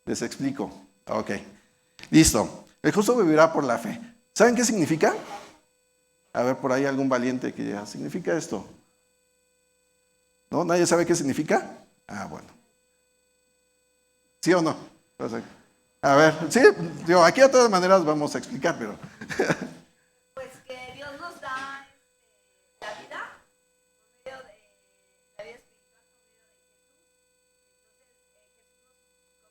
les explico. Ok, listo. El justo vivirá por la fe. ¿Saben qué significa? A ver, por ahí algún valiente que diga, ¿significa esto? ¿No? ¿Nadie sabe qué significa? Ah, bueno. ¿Sí o no? A ver, sí, digo, aquí de todas maneras vamos a explicar, pero... Pues que Dios nos da la vida por medio de la vida espiritual, por medio de Jesús. Entonces, Jesús nos justificó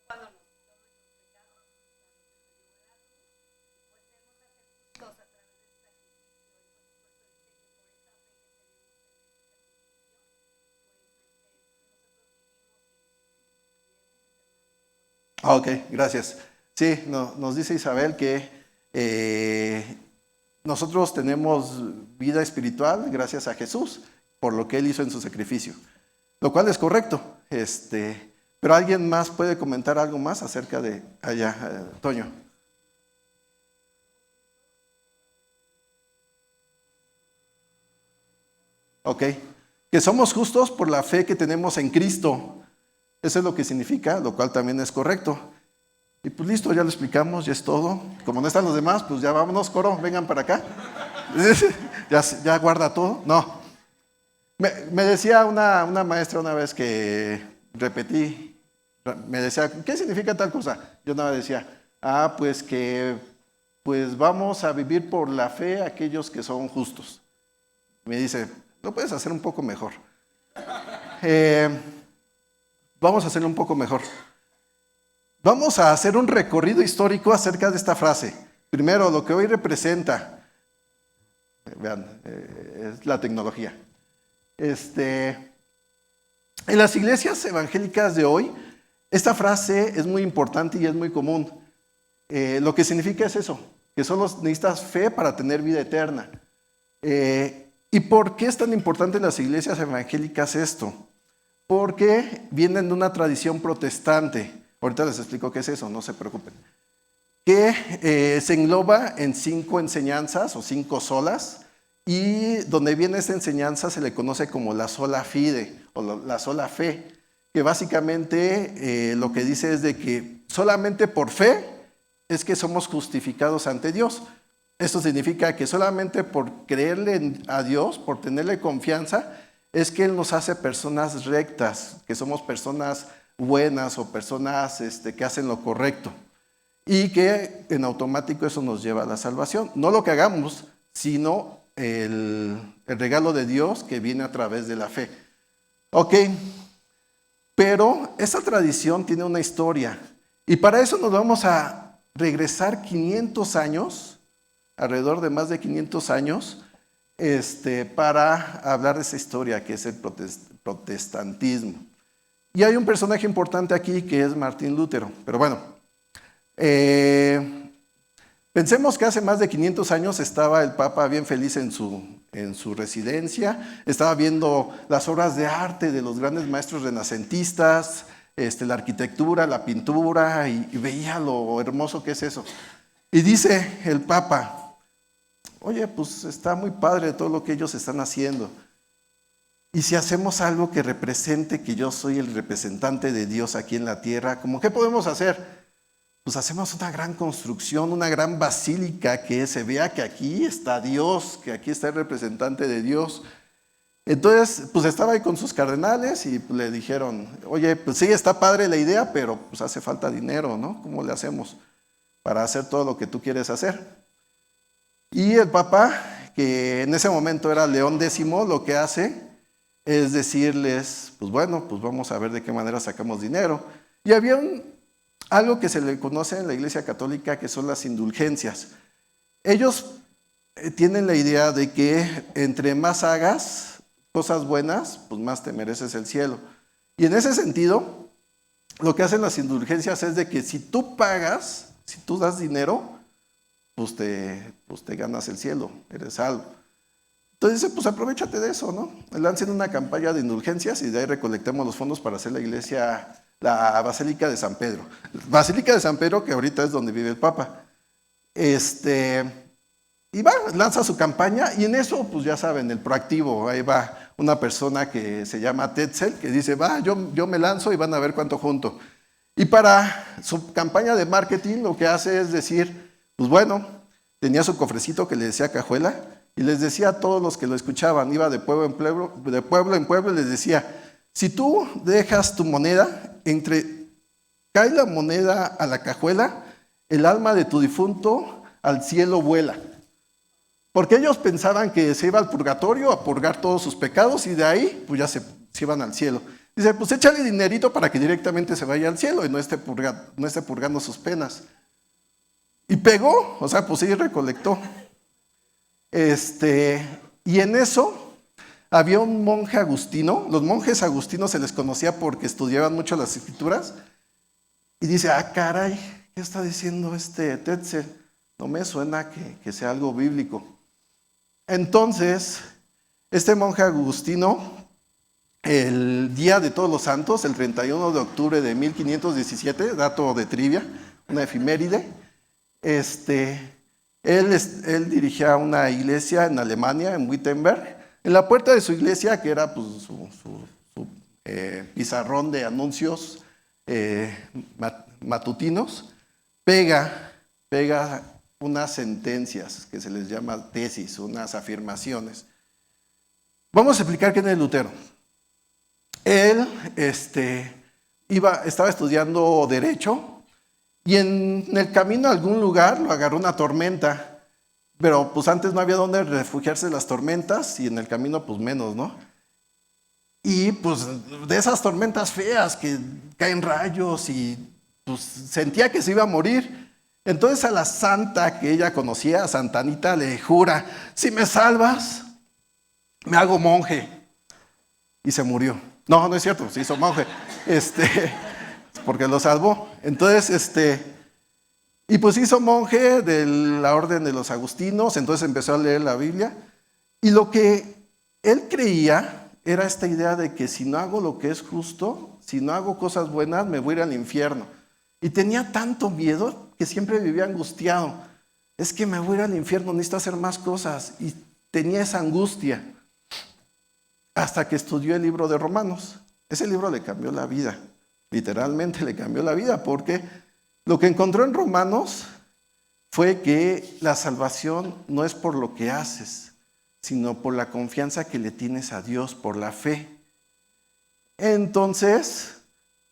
cuando nos quitó nuestros pecados, cuando se nos llevó la luz, y pues tenemos a ser justos a través de ese sacrificio. Entonces, por eso dice que por esa fe que tenemos en ese sacrificio, pues nosotros vivimos y Ok, gracias. Sí, nos dice Isabel que nosotros tenemos vida espiritual gracias a Jesús, por lo que Él hizo en su sacrificio, lo cual es correcto. Pero ¿alguien más puede comentar algo más acerca de allá, Toño? Ok, que somos justos por la fe que tenemos en Cristo. Eso es lo que significa, lo cual también es correcto. Y pues listo, ya lo explicamos, ya es todo. Como no están los demás, pues ya vámonos, coro, vengan para acá. Ya guarda todo. No. Me decía una maestra una vez que repetí, me decía, ¿qué significa tal cosa? Yo nada decía, pues que pues vamos a vivir por la fe aquellos que son justos. Me dice, ¿lo puedes hacer un poco mejor? Vamos a hacerlo un poco mejor. Vamos a hacer un recorrido histórico acerca de esta frase. Primero, lo que hoy representa. Vean, es la tecnología. En las iglesias evangélicas de hoy, esta frase es muy importante y es muy común. Lo que significa es eso, que solo necesitas fe para tener vida eterna. ¿Y por qué es tan importante en las iglesias evangélicas esto? Porque vienen de una tradición protestante. Ahorita les explico qué es eso, no se preocupen. Que se engloba en 5 enseñanzas o 5 solas, y donde viene esta enseñanza se le conoce como la sola fide o la sola fe, que básicamente lo que dice es de que solamente por fe es que somos justificados ante Dios. Esto significa que solamente por creerle a Dios, por tenerle confianza, es que Él nos hace personas rectas, que somos personas buenas o personas que hacen lo correcto. Y que en automático eso nos lleva a la salvación. No lo que hagamos, sino el regalo de Dios que viene a través de la fe. Ok, pero esta tradición tiene una historia. Y para eso nos vamos a regresar 500 años, alrededor de más de 500 años, para hablar de esa historia que es el protestantismo. Y hay un personaje importante aquí que es Martín Lutero. Pero bueno, pensemos que hace más de 500 años estaba el Papa bien feliz en su residencia, estaba viendo las obras de arte de los grandes maestros renacentistas, la arquitectura, la pintura, y veía lo hermoso que es eso. Y dice el Papa, oye, pues está muy padre todo lo que ellos están haciendo. Y si hacemos algo que represente que yo soy el representante de Dios aquí en la tierra, ¿cómo qué podemos hacer? Pues hacemos una gran construcción, una gran basílica, que se vea que aquí está Dios, que aquí está el representante de Dios. Entonces, pues estaba ahí con sus cardenales y le dijeron, oye, pues sí, está padre la idea, pero pues hace falta dinero, ¿no? ¿Cómo le hacemos para hacer todo lo que tú quieres hacer? Y el Papa, que en ese momento era León X, lo que hace es decirles, pues bueno, pues vamos a ver de qué manera sacamos dinero. Y había algo que se le conoce en la Iglesia Católica, que son las indulgencias. Ellos tienen la idea de que entre más hagas cosas buenas, pues más te mereces el cielo. Y en ese sentido, lo que hacen las indulgencias es de que si tú pagas, si tú das dinero, pues te ganas el cielo, eres salvo. Entonces dice, pues aprovechate de eso, ¿no? Lancen una campaña de indulgencias y de ahí recolectemos los fondos para hacer la iglesia, la Basílica de San Pedro. Basílica de San Pedro, que ahorita es donde vive el Papa. Y va, lanza su campaña y en eso, pues ya saben, el proactivo, ahí va una persona que se llama Tetzel, que dice, va, yo me lanzo y van a ver cuánto junto. Y para su campaña de marketing lo que hace es decir, pues bueno, tenía su cofrecito que le decía cajuela y les decía a todos los que lo escuchaban, iba de pueblo en pueblo y les decía, si tú dejas tu moneda, cae la moneda a la cajuela, el alma de tu difunto al cielo vuela. Porque ellos pensaban que se iba al purgatorio a purgar todos sus pecados y de ahí pues ya se iban al cielo. Dice, pues échale dinerito para que directamente se vaya al cielo y no esté purgando sus penas. Y pegó, o sea, pues sí recolectó. Y en eso había un monje agustino. Los monjes agustinos se les conocía porque estudiaban mucho las escrituras. Y dice, caray, ¿qué está diciendo este Tetzel? No me suena que sea algo bíblico. Entonces, este monje agustino, el día de Todos los Santos, el 31 de octubre de 1517, dato de trivia, una efiméride, él dirigía una iglesia en Alemania, en Wittenberg. En la puerta de su iglesia, que era pues, su pizarrón de anuncios matutinos, pega unas sentencias que se les llama tesis, unas afirmaciones. Vamos a explicar quién es Lutero. Él estaba estudiando Derecho y en el camino a algún lugar lo agarró una tormenta, pero pues antes no había dónde refugiarse de las tormentas y en el camino pues menos, ¿no? Y pues de esas tormentas feas que caen rayos y pues sentía que se iba a morir. Entonces a la santa que ella conocía, a Santa Anita, le jura, si me salvas, me hago monje. Y se murió. No, no es cierto, se hizo monje, porque lo salvó. Entonces, y pues hizo monje de la orden de los agustinos, entonces empezó a leer la Biblia. Y lo que él creía era esta idea de que si no hago lo que es justo, si no hago cosas buenas, me voy a ir al infierno. Y tenía tanto miedo que siempre vivía angustiado. Es que me voy a ir al infierno, necesito hacer más cosas. Y tenía esa angustia. Hasta que estudió el libro de Romanos. Ese libro le cambió la vida. Literalmente le cambió la vida, porque lo que encontró en Romanos fue que la salvación no es por lo que haces, sino por la confianza que le tienes a Dios, por la fe. Entonces,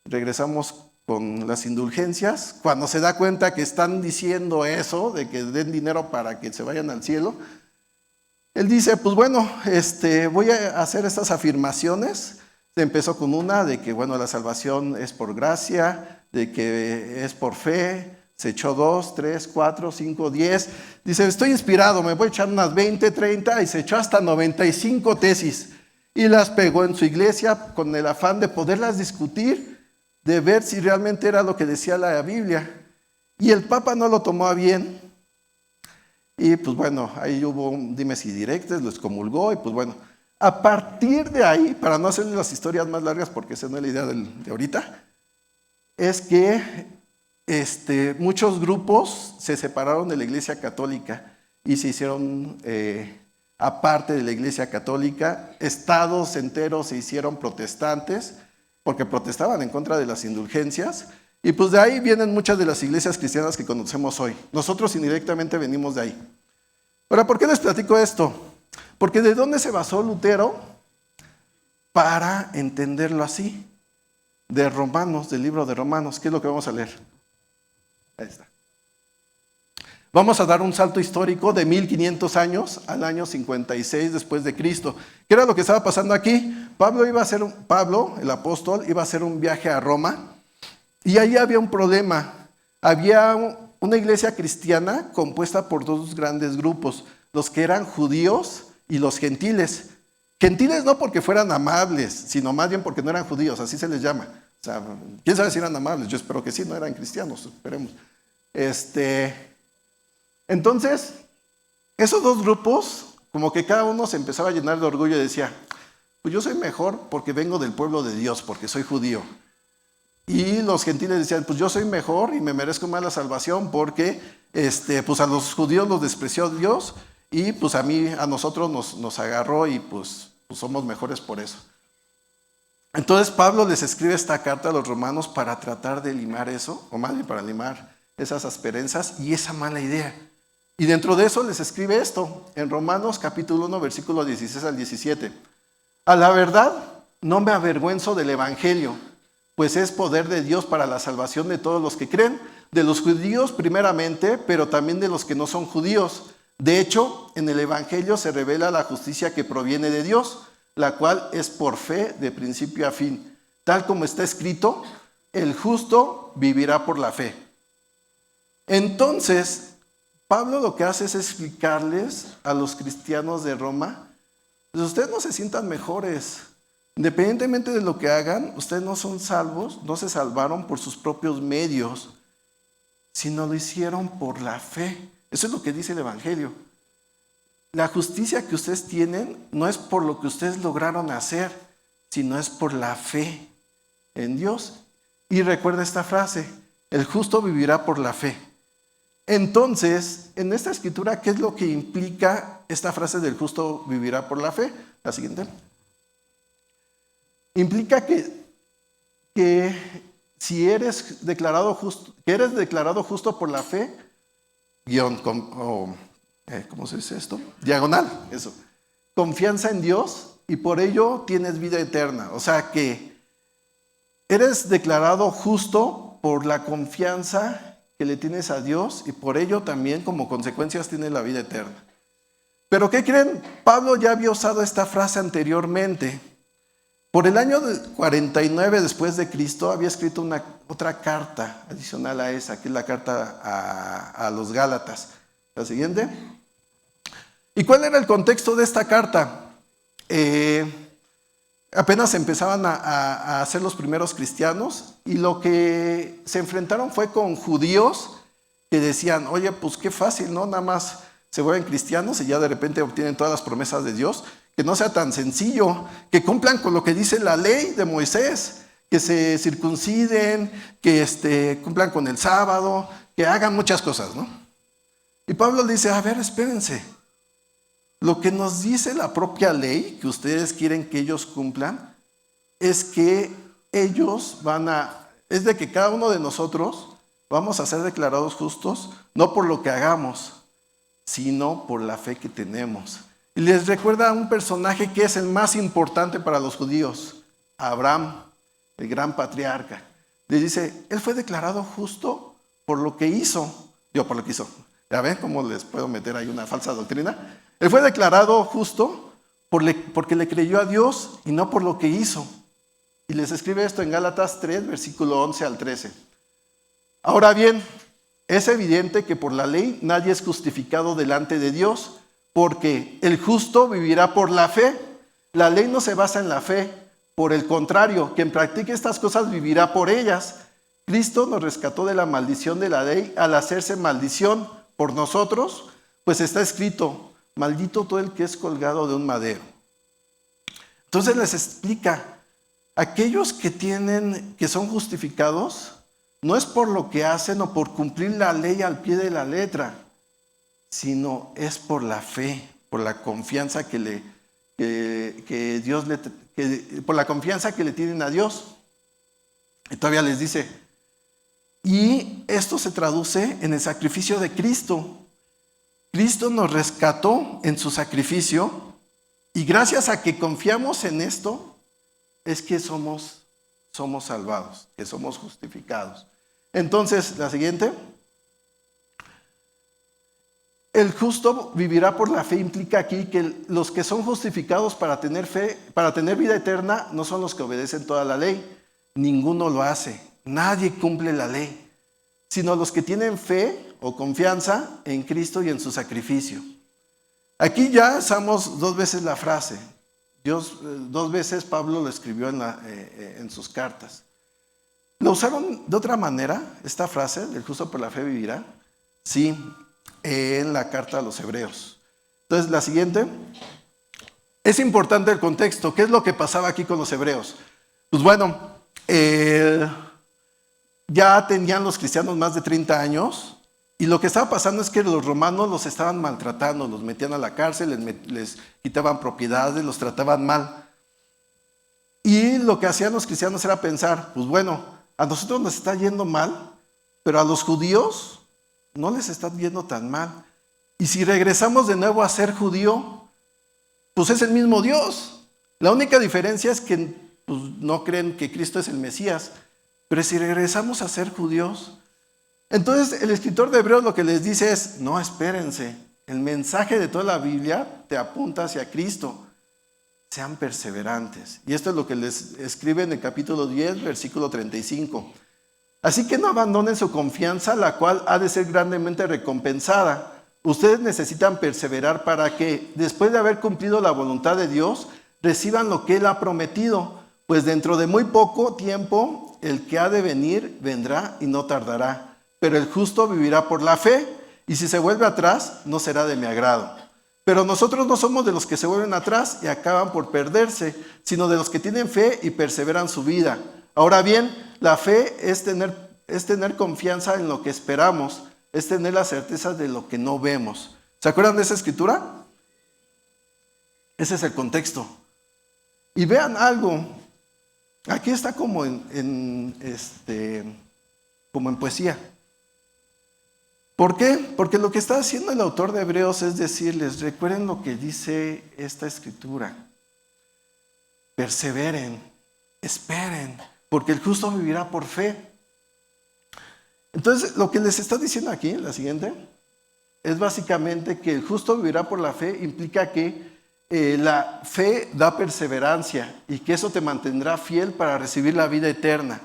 regresamos con las indulgencias. Cuando se da cuenta que están diciendo eso, de que den dinero para que se vayan al cielo, él dice, pues bueno, voy a hacer estas afirmaciones. Se empezó con una de que, bueno, la salvación es por gracia, de que es por fe. Se echó 2, 3, 4, 5, 10. Dice, estoy inspirado, me voy a echar unas 20, 30, y se echó hasta 95 tesis. Y las pegó en su iglesia con el afán de poderlas discutir, de ver si realmente era lo que decía la Biblia. Y el Papa no lo tomó a bien. Y pues bueno, ahí hubo un dimes y diretes, lo excomulgó y pues bueno, a partir de ahí, para no hacerles las historias más largas porque esa no es la idea de ahorita, es que muchos grupos se separaron de la Iglesia Católica y se hicieron aparte de la Iglesia Católica, estados enteros se hicieron protestantes porque protestaban en contra de las indulgencias. Y pues de ahí vienen muchas de las iglesias cristianas que conocemos hoy. Nosotros indirectamente venimos de ahí. Ahora, ¿por qué les platico esto? Porque ¿de dónde se basó Lutero para entenderlo así? De Romanos, del libro de Romanos. ¿Qué es lo que vamos a leer? Ahí está. Vamos a dar un salto histórico de 1500 años al año 56 después de Cristo. ¿Qué era lo que estaba pasando aquí? Pablo, el apóstol, iba a hacer un viaje a Roma. Y ahí había un problema. Había una iglesia cristiana compuesta por dos grandes grupos, los que eran judíos y los gentiles. Gentiles no porque fueran amables, sino más bien porque no eran judíos, así se les llama. O sea, ¿quién sabe si eran amables? Yo espero que sí, no eran cristianos, esperemos. Entonces, esos dos grupos, como que cada uno se empezaba a llenar de orgullo y decía, pues yo soy mejor porque vengo del pueblo de Dios, porque soy judío. Y los gentiles decían, pues yo soy mejor y me merezco más la salvación porque pues a los judíos los despreció Dios y pues a nosotros nos agarró y pues somos mejores por eso. Entonces Pablo les escribe esta carta a los romanos para tratar de limar eso, o más bien para limar esas asperezas y esa mala idea. Y dentro de eso les escribe esto, en Romanos capítulo 1, versículo 16 al 17. A la verdad, no me avergüenzo del evangelio, pues es poder de Dios para la salvación de todos los que creen, de los judíos primeramente, pero también de los que no son judíos. De hecho, en el evangelio se revela la justicia que proviene de Dios, la cual es por fe de principio a fin. Tal como está escrito, el justo vivirá por la fe. Entonces, Pablo lo que hace es explicarles a los cristianos de Roma, pues ustedes no se sientan mejores. Independientemente de lo que hagan, ustedes no son salvos, no se salvaron por sus propios medios, sino lo hicieron por la fe. Eso es lo que dice el Evangelio. La justicia que ustedes tienen no es por lo que ustedes lograron hacer, sino es por la fe en Dios. Y recuerda esta frase, el justo vivirá por la fe. Entonces, en esta escritura, ¿qué es lo que implica esta frase del justo vivirá por la fe? La siguiente. Implica que si eres declarado justo por la fe, ¿cómo se dice esto? Diagonal, eso. Confianza en Dios y por ello tienes vida eterna. O sea que eres declarado justo por la confianza que le tienes a Dios y por ello también como consecuencias tienes la vida eterna. Pero ¿qué creen? Pablo ya había usado esta frase anteriormente. Por el año 49 después de Cristo había escrito otra carta adicional a esa, que es la carta a los Gálatas. La siguiente. ¿Y cuál era el contexto de esta carta? Apenas empezaban a ser los primeros cristianos y lo que se enfrentaron fue con judíos que decían, oye, pues qué fácil, ¿no? Nada más se vuelven cristianos y ya de repente obtienen todas las promesas de Dios. Que no sea tan sencillo, que cumplan con lo que dice la ley de Moisés, que se circunciden, que cumplan con el sábado, que hagan muchas cosas, ¿no? Y Pablo dice, a ver, espérense. Lo que nos dice la propia ley, que ustedes quieren que ellos cumplan, es que es de que cada uno de nosotros vamos a ser declarados justos, no por lo que hagamos, sino por la fe que tenemos. Y les recuerda a un personaje que es el más importante para los judíos, Abraham, el gran patriarca. Les dice, él fue declarado justo por lo que hizo. ¿Ya ven cómo les puedo meter ahí una falsa doctrina? Él fue declarado justo porque le creyó a Dios y no por lo que hizo. Y les escribe esto en Gálatas 3, versículo 11 al 13. Ahora bien, es evidente que por la ley nadie es justificado delante de Dios, porque el justo vivirá por la fe. La ley no se basa en la fe. Por el contrario, quien practique estas cosas vivirá por ellas. Cristo nos rescató de la maldición de la ley al hacerse maldición por nosotros, pues está escrito, maldito todo el que es colgado de un madero. Entonces les explica, aquellos que son justificados, no es por lo que hacen o por cumplir la ley al pie de la letra, sino es por la fe, por la confianza por la confianza que le tienen a Dios. Y todavía les dice, y esto se traduce en el sacrificio de Cristo. Cristo nos rescató en su sacrificio y gracias a que confiamos en esto es que somos salvados, que somos justificados. Entonces, la siguiente. El justo vivirá por la fe implica aquí que los que son justificados para tener fe, para tener vida eterna, no son los que obedecen toda la ley. Ninguno lo hace. Nadie cumple la ley, sino los que tienen fe o confianza en Cristo y en su sacrificio. Aquí ya usamos 2 veces la frase. 2 veces Pablo lo escribió en sus cartas. ¿Lo usaron de otra manera, esta frase, del justo por la fe vivirá? Sí, en la carta a los Hebreos. Entonces, la siguiente. Es importante el contexto. ¿Qué es lo que pasaba aquí con los hebreos? Pues bueno, ya tenían los cristianos más de 30 años y lo que estaba pasando es que los romanos los estaban maltratando, los metían a la cárcel, les quitaban propiedades, los trataban mal. Y lo que hacían los cristianos era pensar, pues bueno, a nosotros nos está yendo mal, pero a los judíos no les está yendo tan mal. Y si regresamos de nuevo a ser judío, pues es el mismo Dios. La única diferencia es que pues, no creen que Cristo es el Mesías, pero si regresamos a ser judíos, entonces el escritor de Hebreos lo que les dice es, no, espérense, el mensaje de toda la Biblia te apunta hacia Cristo. Sean perseverantes. Y esto es lo que les escribe en el capítulo 10, versículo 35. Así que no abandonen su confianza, la cual ha de ser grandemente recompensada. Ustedes necesitan perseverar para que, después de haber cumplido la voluntad de Dios, reciban lo que Él ha prometido, pues dentro de muy poco tiempo el que ha de venir vendrá y no tardará. Pero el justo vivirá por la fe, y si se vuelve atrás, no será de mi agrado. Pero nosotros no somos de los que se vuelven atrás y acaban por perderse, sino de los que tienen fe y perseveran su vida. Ahora bien, la fe es tener confianza en lo que esperamos, es tener la certeza de lo que no vemos. ¿Se acuerdan de esa escritura? Ese es el contexto. Y vean algo, aquí está como en poesía. ¿Por qué? Porque lo que está haciendo el autor de Hebreos es decirles, recuerden lo que dice esta escritura. Perseveren, esperen, porque el justo vivirá por fe. Entonces, lo que les está diciendo aquí, la siguiente, es básicamente que el justo vivirá por la fe, implica que la fe da perseverancia y que eso te mantendrá fiel para recibir la vida eterna.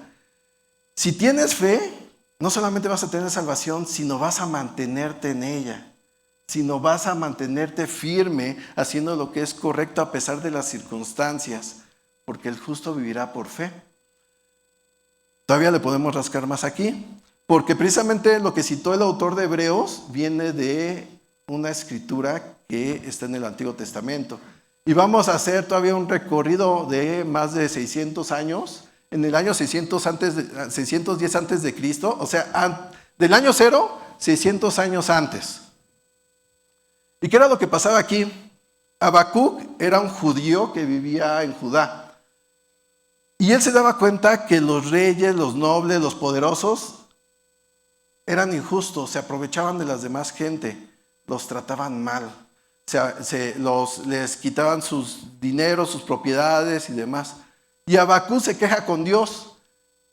Si tienes fe, no solamente vas a tener salvación, sino vas a mantenerte en ella, sino vas a mantenerte firme haciendo lo que es correcto a pesar de las circunstancias, porque el justo vivirá por fe. Todavía le podemos rascar más aquí, porque precisamente lo que citó el autor de Hebreos viene de una escritura que está en el Antiguo Testamento. Y vamos a hacer todavía un recorrido de más de 600 años, en el año 610 antes de Cristo, o sea, del año 0, 600 años antes. ¿Y qué era lo que pasaba aquí? Habacuc era un judío que vivía en Judá. Y él se daba cuenta que los reyes, los nobles, los poderosos eran injustos, se aprovechaban de las demás gente, los trataban mal, les quitaban sus dineros, sus propiedades y demás. Y Habacuc se queja con Dios,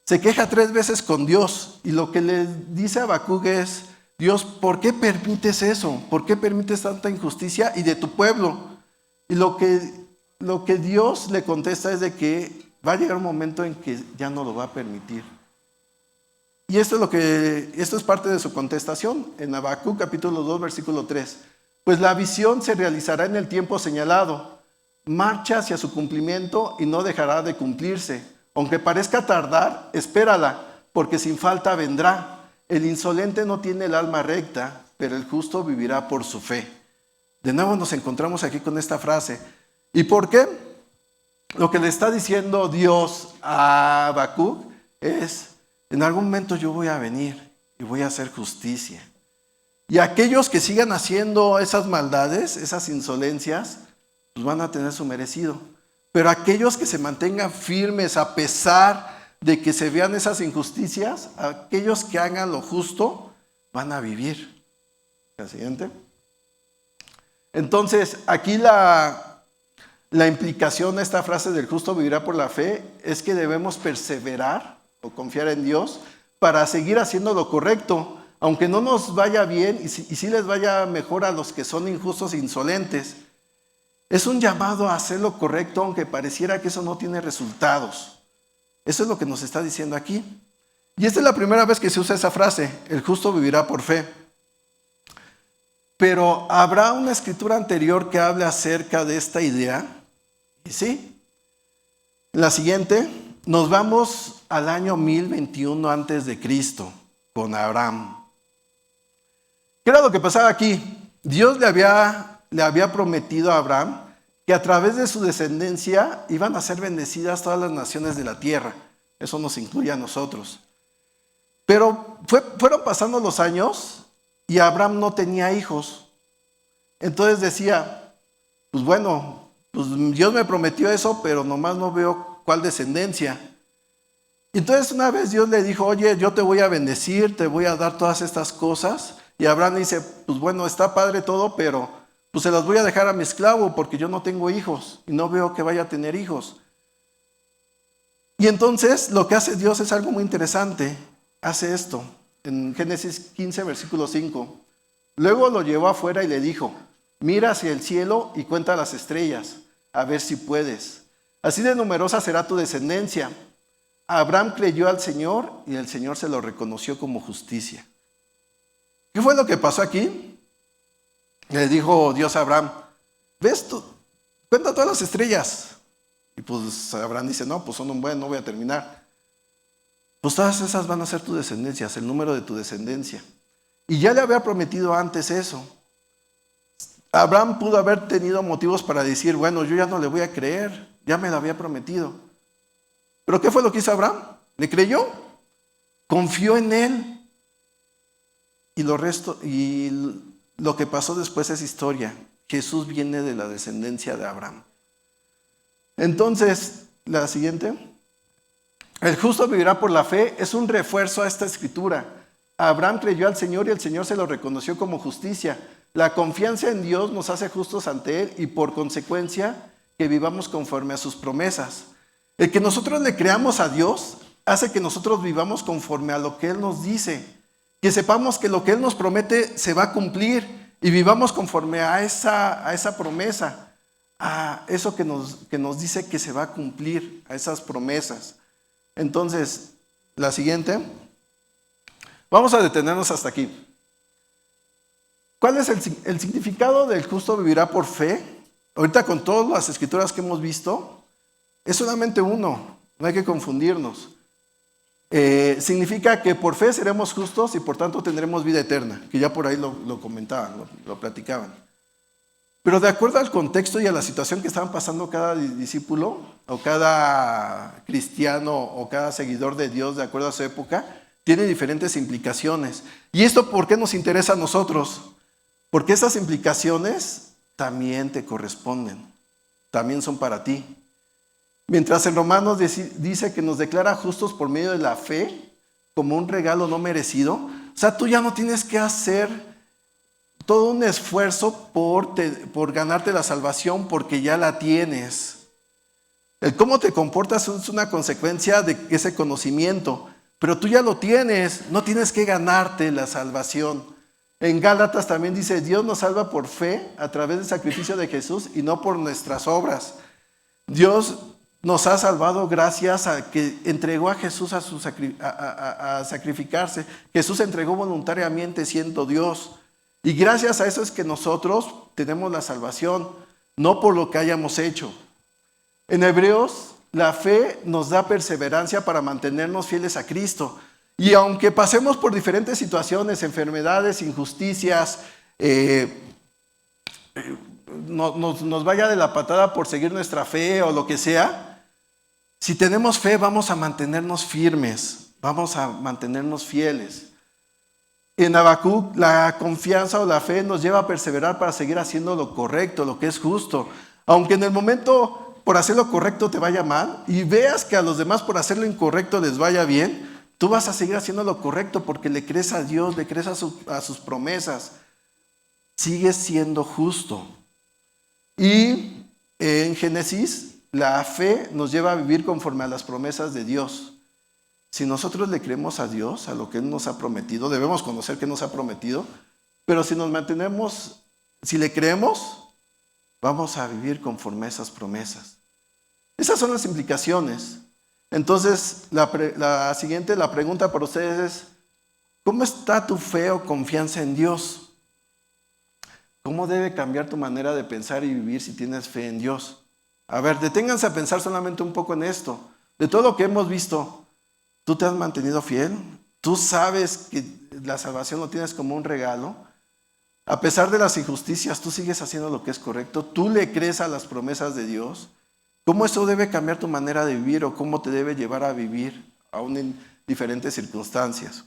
se queja 3 veces con Dios. Y lo que le dice a Habacuc es, Dios, ¿por qué permites eso? ¿Por qué permites tanta injusticia y de tu pueblo? Y lo que Dios le contesta es de que va a llegar un momento en que ya no lo va a permitir. Y esto es parte de su contestación en Habacuc capítulo 2, versículo 3. Pues la visión se realizará en el tiempo señalado. Marcha hacia su cumplimiento y no dejará de cumplirse. Aunque parezca tardar, espérala, porque sin falta vendrá. El insolente no tiene el alma recta, pero el justo vivirá por su fe. De nuevo nos encontramos aquí con esta frase. ¿Y por qué? Lo que le está diciendo Dios a Habacuc es, en algún momento yo voy a venir y voy a hacer justicia. Y aquellos que sigan haciendo esas maldades, esas insolencias, pues van a tener su merecido. Pero aquellos que se mantengan firmes a pesar de que se vean esas injusticias, aquellos que hagan lo justo, van a vivir. ¿La siguiente? Entonces, aquí la implicación de esta frase del justo vivirá por la fe es que debemos perseverar o confiar en Dios para seguir haciendo lo correcto, aunque no nos vaya bien y si les vaya mejor a los que son injustos e insolentes. Es un llamado a hacer lo correcto, aunque pareciera que eso no tiene resultados. Eso es lo que nos está diciendo aquí. Y esta es la primera vez que se usa esa frase, el justo vivirá por fe. Pero ¿habrá una escritura anterior que hable acerca de esta idea? Y sí. La siguiente, nos vamos al año 1021 antes de Cristo, con Abraham. ¿Qué era lo que pasaba aquí? Dios le había prometido a Abraham que a través de su descendencia iban a ser bendecidas todas las naciones de la tierra. Eso nos incluye a nosotros. Pero fueron pasando los años y Abraham no tenía hijos. Entonces decía, pues bueno, pues Dios me prometió eso, pero nomás no veo ¿cuál descendencia? Y entonces una vez Dios le dijo, oye, yo te voy a bendecir, te voy a dar todas estas cosas. Y Abraham dice, pues bueno, está padre todo, pero pues se las voy a dejar a mi esclavo porque yo no tengo hijos y no veo que vaya a tener hijos. Y entonces lo que hace Dios es algo muy interesante. Hace esto, en Génesis 15, versículo 5. Luego lo llevó afuera y le dijo, mira hacia el cielo y cuenta las estrellas, a ver si puedes. Así de numerosa será tu descendencia. Abraham creyó al Señor y el Señor se lo reconoció como justicia. ¿Qué fue lo que pasó aquí? Le dijo Dios a Abraham, ¿ves tú? Cuenta todas las estrellas. Y pues Abraham dice, no, pues son un buen, no voy a terminar. Pues todas esas van a ser tu descendencia, el número de tu descendencia. Y ya le había prometido antes eso. Abraham pudo haber tenido motivos para decir, bueno, yo ya no le voy a creer, ya me lo había prometido. ¿Pero qué fue lo que hizo Abraham? ¿Le creyó? Confió en él. Y lo que pasó después es historia. Jesús viene de la descendencia de Abraham. Entonces, la siguiente. El justo vivirá por la fe es un refuerzo a esta escritura. Abraham creyó al Señor y el Señor se lo reconoció como justicia. La confianza en Dios nos hace justos ante Él y por consecuencia que vivamos conforme a sus promesas. El que nosotros le creamos a Dios hace que nosotros vivamos conforme a lo que Él nos dice. Que sepamos que lo que Él nos promete se va a cumplir y vivamos conforme a esa promesa, a eso que nos dice que se va a cumplir, a esas promesas. Entonces, la siguiente. Vamos a detenernos hasta aquí. ¿Cuál es el significado del justo vivirá por fe? Ahorita con todas las escrituras que hemos visto, es solamente uno, no hay que confundirnos. Significa que por fe seremos justos y por tanto tendremos vida eterna, que ya por ahí lo comentaban, lo platicaban. Pero de acuerdo al contexto y a la situación que estaban pasando cada discípulo, o cada cristiano, o cada seguidor de Dios, de acuerdo a su época, tiene diferentes implicaciones. ¿Y esto por qué nos interesa a nosotros? Porque esas implicaciones también te corresponden, también son para ti. Mientras en Romanos dice que nos declara justos por medio de la fe, como un regalo no merecido, o sea, tú ya no tienes que hacer todo un esfuerzo por ganarte la salvación porque ya la tienes. El cómo te comportas es una consecuencia de ese conocimiento, pero tú ya lo tienes, no tienes que ganarte la salvación. En Gálatas también dice, Dios nos salva por fe a través del sacrificio de Jesús y no por nuestras obras. Dios nos ha salvado gracias a que entregó a Jesús a sacrificarse. Jesús se entregó voluntariamente siendo Dios. Y gracias a eso es que nosotros tenemos la salvación, no por lo que hayamos hecho. En Hebreos, la fe nos da perseverancia para mantenernos fieles a Cristo. Y aunque pasemos por diferentes situaciones, enfermedades, injusticias, nos vaya de la patada por seguir nuestra fe o lo que sea, si tenemos fe vamos a mantenernos firmes, vamos a mantenernos fieles. En Habacuc, la confianza o la fe nos lleva a perseverar para seguir haciendo lo correcto, lo que es justo. Aunque en el momento por hacer lo correcto te vaya mal y veas que a los demás por hacer lo incorrecto les vaya bien, tú vas a seguir haciendo lo correcto porque le crees a Dios, le crees a sus promesas. Sigues siendo justo. Y en Génesis, la fe nos lleva a vivir conforme a las promesas de Dios. Si nosotros le creemos a Dios, a lo que Él nos ha prometido, debemos conocer qué nos ha prometido, pero si nos mantenemos, si le creemos, vamos a vivir conforme a esas promesas. Esas son las implicaciones. Entonces, la siguiente, la pregunta para ustedes es, ¿cómo está tu fe o confianza en Dios? ¿Cómo debe cambiar tu manera de pensar y vivir si tienes fe en Dios? A ver, deténganse a pensar solamente un poco en esto. De todo lo que hemos visto, ¿tú te has mantenido fiel? ¿Tú sabes que la salvación lo tienes como un regalo? A pesar de las injusticias, ¿tú sigues haciendo lo que es correcto? ¿Tú le crees a las promesas de Dios? ¿Cómo eso debe cambiar tu manera de vivir o cómo te debe llevar a vivir aún en diferentes circunstancias?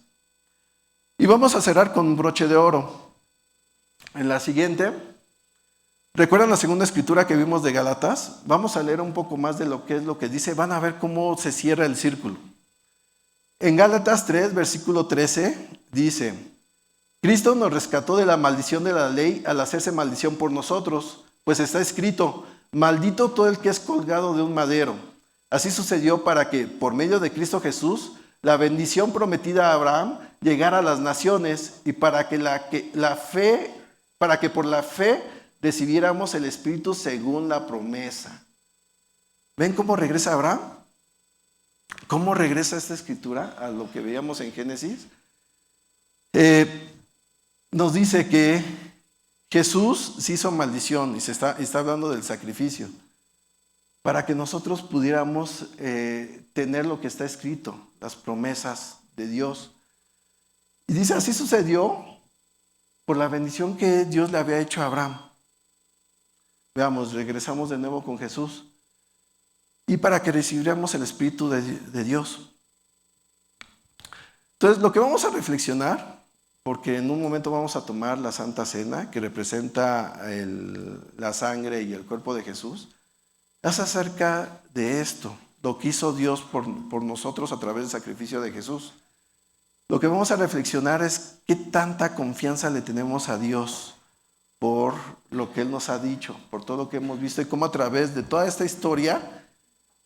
Y vamos a cerrar con un broche de oro. En la siguiente, ¿Recuerdan la segunda escritura que vimos de Gálatas? Vamos a leer un poco más de lo que es lo que dice. Van a ver cómo se cierra el círculo. En Gálatas 3, versículo 13, dice: Cristo nos rescató de la maldición de la ley al hacerse maldición por nosotros, pues está escrito: maldito todo el que es colgado de un madero. Así sucedió para que, por medio de Cristo Jesús, la bendición prometida a Abraham llegara a las naciones y para que por la fe recibiéramos el Espíritu según la promesa. ¿Ven cómo regresa Abraham? ¿Cómo regresa esta escritura a lo que veíamos en Génesis? Nos dice que Jesús se hizo maldición y está hablando del sacrificio para que nosotros pudiéramos tener lo que está escrito, las promesas de Dios. Y dice, así sucedió por la bendición que Dios le había hecho a Abraham. Veamos, regresamos de nuevo con Jesús. Y para que recibiéramos el Espíritu de Dios. Entonces, lo que vamos a reflexionar, porque en un momento vamos a tomar la Santa Cena, que representa la sangre y el cuerpo de Jesús, es acerca de esto, lo que hizo Dios por nosotros a través del sacrificio de Jesús. Lo que vamos a reflexionar es qué tanta confianza le tenemos a Dios por lo que Él nos ha dicho, por todo lo que hemos visto y cómo a través de toda esta historia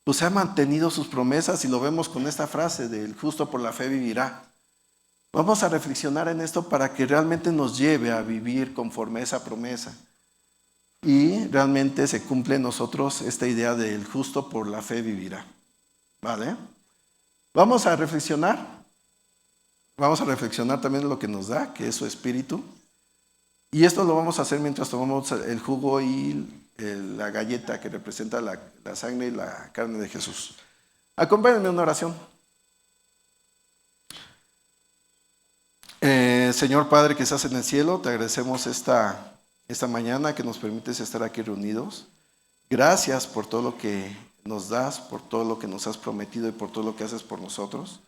pues ha mantenido sus promesas, y lo vemos con esta frase del justo por la fe vivirá. Vamos a reflexionar en esto para que realmente nos lleve a vivir conforme a esa promesa y realmente se cumple en nosotros esta idea del justo por la fe vivirá. ¿Vale? Vamos a reflexionar también en lo que nos da, que es su Espíritu. Y esto lo vamos a hacer mientras tomamos el jugo y la galleta que representa la sangre y la carne de Jesús. Acompáñenme en una oración. Señor Padre que estás en el cielo, te agradecemos esta mañana que nos permites estar aquí reunidos. Gracias por todo lo que nos das, por todo lo que nos has prometido y por todo lo que haces por nosotros.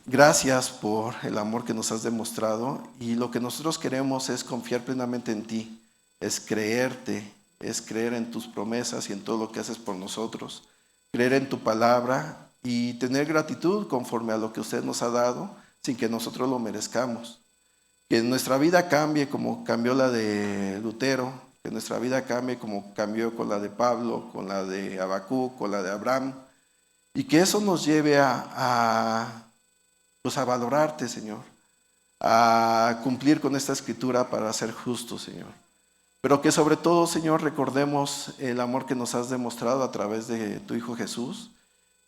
Gracias por el amor que nos has demostrado, y lo que nosotros queremos es confiar plenamente en ti, es creerte, es creer en tus promesas y en todo lo que haces por nosotros, creer en tu palabra y tener gratitud conforme a lo que usted nos ha dado sin que nosotros lo merezcamos. Que nuestra vida cambie como cambió la de Lutero, que nuestra vida cambie como cambió con la de Pablo, con la de Habacuc, con la de Abraham, y que eso nos lleve a valorarte, Señor, a cumplir con esta escritura para ser justos, Señor. Pero que sobre todo, Señor, recordemos el amor que nos has demostrado a través de tu Hijo Jesús,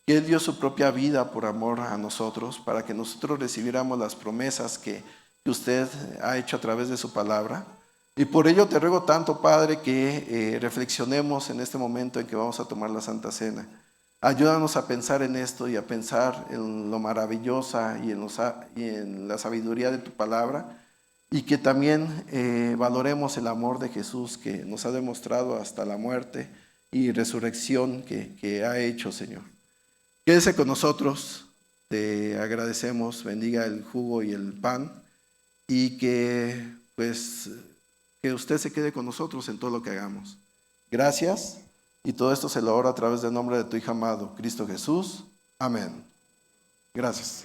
que Él dio su propia vida por amor a nosotros, para que nosotros recibiéramos las promesas que usted ha hecho a través de su palabra. Y por ello te ruego tanto, Padre, que reflexionemos en este momento en que vamos a tomar la Santa Cena. Ayúdanos a pensar en esto y a pensar en lo maravillosa y en la sabiduría de tu palabra, y que también valoremos el amor de Jesús que nos ha demostrado hasta la muerte y resurrección que ha hecho, Señor. Quédese con nosotros, te agradecemos, bendiga el jugo y el pan, y que usted se quede con nosotros en todo lo que hagamos. Gracias. Y todo esto se lo oro a través del nombre de tu Hijo amado, Cristo Jesús. Amén. Gracias.